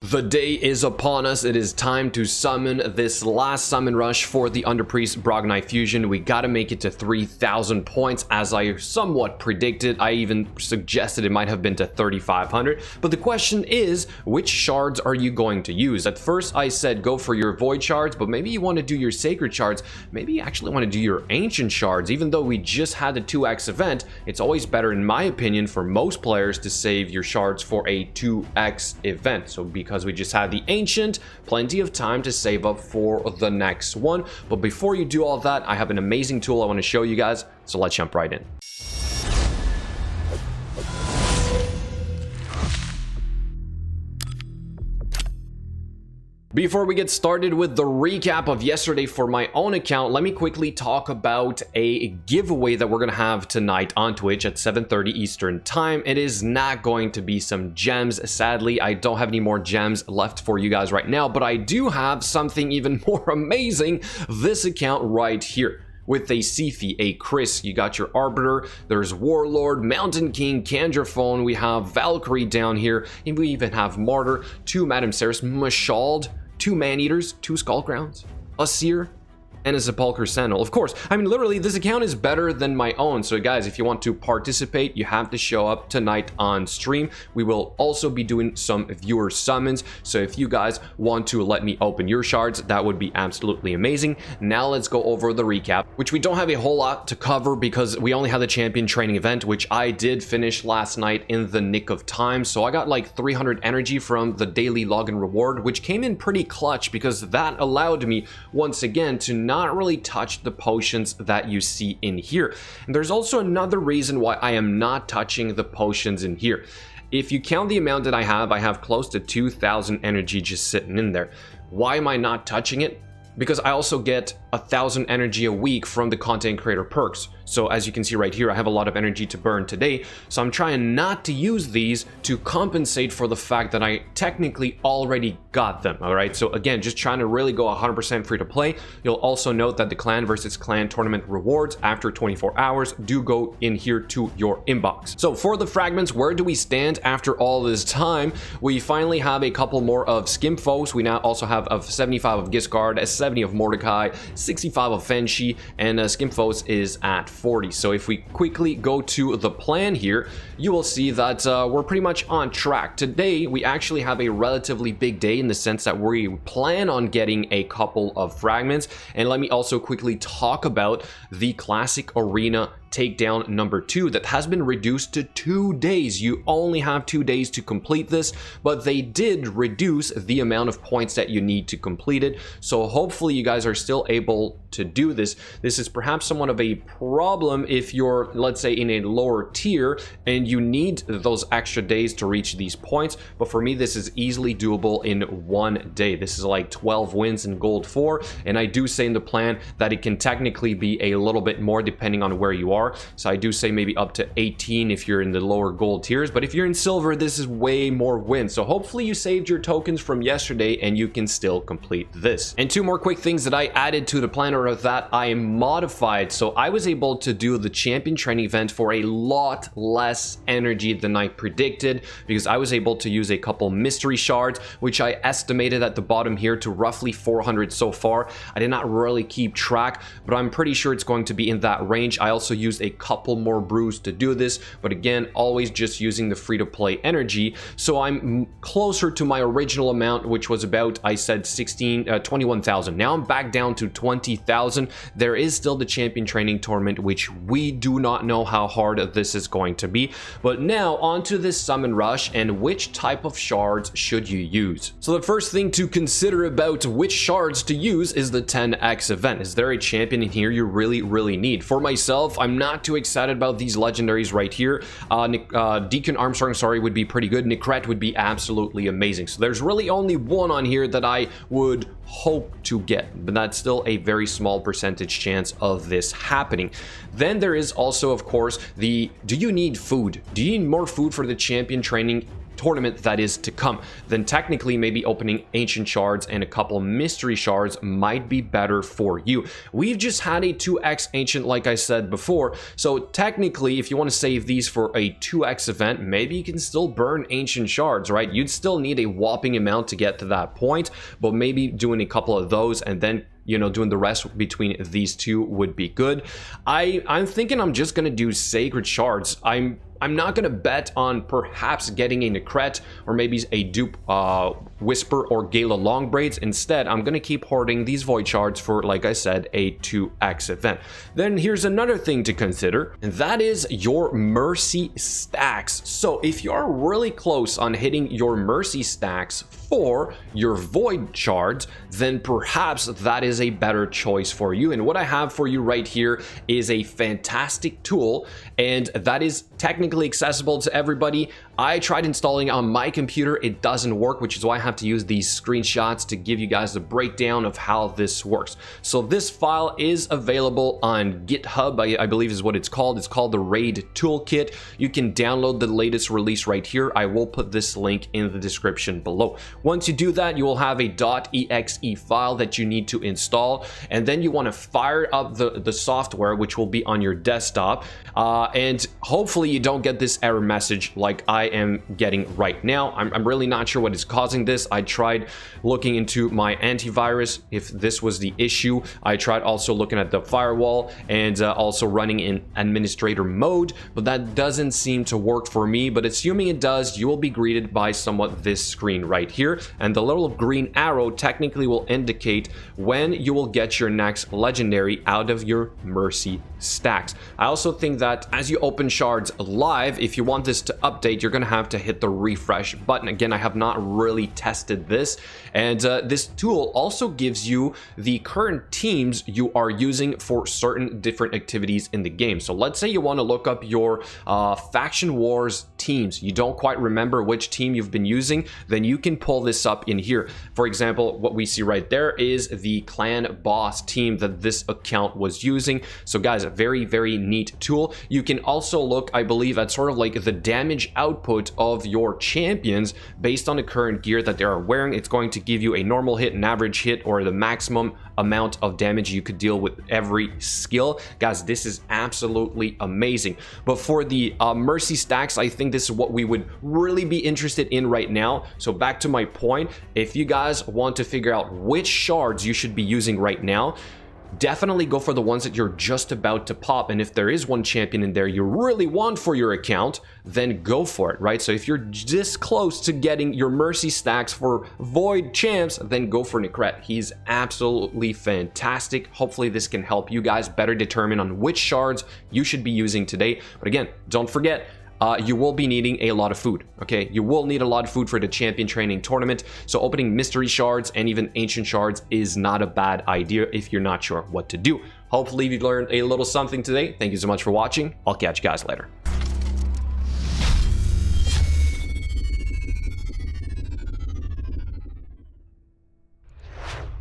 The day is upon us. It is time to summon this last summon rush for the Underpriest Brogni fusion. We gotta make it to 3,000 points, as I somewhat predicted. I even suggested it might have been to 3,500. But the question is, which shards are you going to use? At first, I said go for your void shards, but maybe you want to do your sacred shards. Maybe you actually want to do your ancient shards. Even though we just had the 2x event, it's always better, in my opinion, for most players to save your shards for a 2x event. So because we just had the ancient, plenty of time to save up for the next one. But before you do all that, I have an amazing tool I want to show you guys, so let's jump right in. Before we get started with the recap of yesterday for my own account, let me quickly talk about a giveaway that we're going to have tonight on Twitch at 7:30 Eastern Time. It is not going to be some gems. Sadly, I don't have any more gems left for you guys right now, but I do have something even more amazing. This account right here. With a Sifi, a Chris, you got your Arbiter, there's Warlord, Mountain King, Kandraphone, we have Valkyrie down here, and we even have Martyr, 2 Madame Ceres, Mashald, 2 Man-Eaters, 2 Skullcrowns, a Seer, and a Sepulchre Sentinel. Of course, I mean, literally, this account is better than my own. So guys, if you want to participate, you have to show up tonight on stream. We will also be doing some viewer summons. So if you guys want to let me open your shards, that would be absolutely amazing. Now let's go over the recap, which we don't have a whole lot to cover because we only had the champion training event, which I did finish last night in the nick of time. So I got like 300 energy from the daily login reward, which came in pretty clutch because that allowed me once again to not really touch the potions that you see in here. And there's also another reason why I am not touching the potions in here. If you count the amount that I have close to 2,000 energy just sitting in there. Why am I not touching it? Because I also get 1,000 energy a week from the content creator perks. So as you can see right here, I have a lot of energy to burn today. So I'm trying not to use these to compensate for the fact that I technically already got them. All right. So again, just trying to really go 100% free to play. You'll also note that the clan versus clan tournament rewards after 24 hours do go in here to your inbox. So for the fragments, where do we stand after all this time? We finally have a couple more of Skimfos. We now also have a 75 of Giscard, a 70 of Mordecai, 65 of Fenshi, and Skimfos is at 40. So if we quickly go to the plan here, you will see that we're pretty much on track. Today, we actually have a relatively big day in the sense that we plan on getting a couple of fragments. And let me also quickly talk about the Classic Arena takedown number 2 that has been reduced to 2 days. You only have 2 days to complete this, but they did reduce the amount of points that you need to complete it. So hopefully you guys are still able to do this. This is perhaps somewhat of a problem if you're, let's say, in a lower tier and you need those extra days to reach these points. But for me, this is easily doable in 1 day. This is like 12 wins in gold 4. And I do say in the plan that it can technically be a little bit more depending on where you are. So I do say maybe up to 18 if you're in the lower gold tiers, but if you're in silver, this is way more wins. So hopefully you saved your tokens from yesterday and you can still complete this. And 2 more quick things that I added to the planner of that I modified. So I was able to do the champion training event for a lot less energy than I predicted because I was able to use a couple mystery shards, which I estimated at the bottom here to roughly 400 so far. I did not really keep track, but I'm pretty sure it's going to be in that range. I also used a couple more brews to do this, but again, always just using the free-to-play energy. So I'm closer to my original amount, which was about, I said 21,000. Now I'm back down to 20,000. There is still the champion training tournament, which we do not know how hard this is going to be. But now onto this summon rush and which type of shards should you use. So the first thing to consider about which shards to use is the 10x event. Is there a champion in here you really need? For myself, I'm not too excited about these legendaries right here. Deacon Armstrong, sorry, would be pretty good. Nicret would be absolutely amazing. So there's really only one on here that I would hope to get, but that's still a very small percentage chance of this happening. Then there is also, of course, do you need food? Do you need more food for the champion training tournament that is to come, then technically maybe opening ancient shards and a couple mystery shards might be better for you. We've just had a 2x ancient, like I said before, so technically if you want to save these for a 2x event, maybe you can still burn ancient shards, right? You'd still need a whopping amount to get to that point, but maybe doing a couple of those and then, you know, doing the rest between these two would be good. I'm thinking I'm just gonna do sacred shards. I'm not going to bet on perhaps getting a Necret or maybe a dupe Whisper or Gala Long Braids. Instead, I'm going to keep hoarding these Void Shards for, like I said, a 2x event. Then here's another thing to consider, and that is your Mercy stacks. So if you're really close on hitting your Mercy stacks for your Void Shards, then perhaps that is a better choice for you. And what I have for you right here is a fantastic tool, and that is technically accessible to everybody. I tried installing on my computer, it doesn't work, which is why I have to use these screenshots to give you guys a breakdown of how this works. So this file is available on GitHub, I believe is what it's called. It's called the Raid Toolkit. You can download the latest release right here. I will put this link in the description below. Once you do that, you will have a .exe file that you need to install, and then you want to fire up the software, which will be on your desktop, and hopefully you don't get this error message like I am getting right now. I'm really not sure what is causing this. I tried looking into my antivirus if this was the issue. I tried also looking at the firewall and also running in administrator mode, but that doesn't seem to work for me. But assuming it does, you will be greeted by somewhat this screen right here, and the little green arrow technically will indicate when you will get your next legendary out of your Mercy stacks. I also think that as you open shards live, if you want this to update, you're gonna have to hit the refresh button. Again, I have not really tested this, and this tool also gives you the current teams you are using for certain different activities in the game. So let's say you want to look up your faction wars teams, you don't quite remember which team you've been using, then you can pull this up in here. For example, what we see right there is the clan boss team that this account was using. So guys, a very, very neat tool. You can also look, I believe, at sort of like the damage output of your champions based on the current gear that they are wearing. It's going to give you a normal hit, an average hit, or the maximum amount of damage you could deal with every skill. Guys, this is absolutely amazing. But for the Mercy stacks, I think this is what we would really be interested in right now. So back to my point, if you guys want to figure out which shards you should be using right now, definitely go for the ones that you're just about to pop. And if there is one champion in there you really want for your account, then go for it, right? So if you're this close to getting your Mercy stacks for Void champs, then go for Necret. He's absolutely fantastic. Hopefully this can help you guys better determine on which shards you should be using today. But again, don't forget, you will be needing a lot of food, okay? You will need a lot of food for the champion training tournament, so opening mystery shards and even ancient shards is not a bad idea if you're not sure what to do. Hopefully you learned a little something today. Thank you so much for watching. I'll catch you guys later.